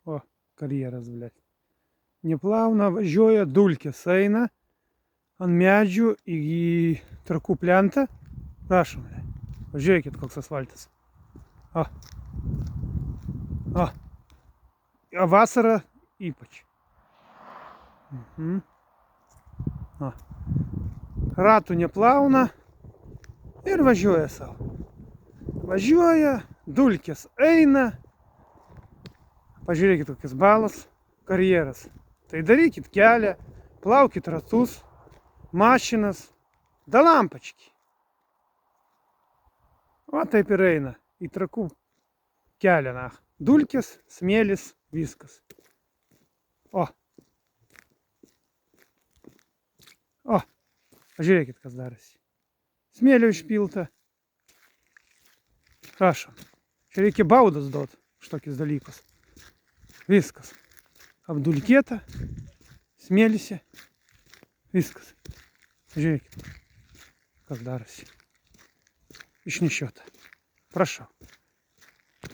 O, karjeras, blėt. Neplauna, važiuoja, dulkės eina ant medžių į trakų plentą. Prašom, blėt. Pažiūrėkit, koks asfaltas. O. O. O vasarą ypač. O. Ratų neplauna ir važiuoja savo. Važiuoja, dulkės eina. Pažiūrėkit, kokias balas, karjeras. Tai darykit kelią, plaukit ratus, mašinas, da lampački. O taip ir eina į trakų kelią. Na. Dulkės, smėlis, viskas. O. O. Pažiūrėkit, kas darosi. Smėlio išpilta. Prašom. Čia reikia baudas duoti už tokius dalykus. Viskas. Apdulkėta. Smėlise. Viskas. Žiūrėkit, kas darosi. Išnešiota. Prašau.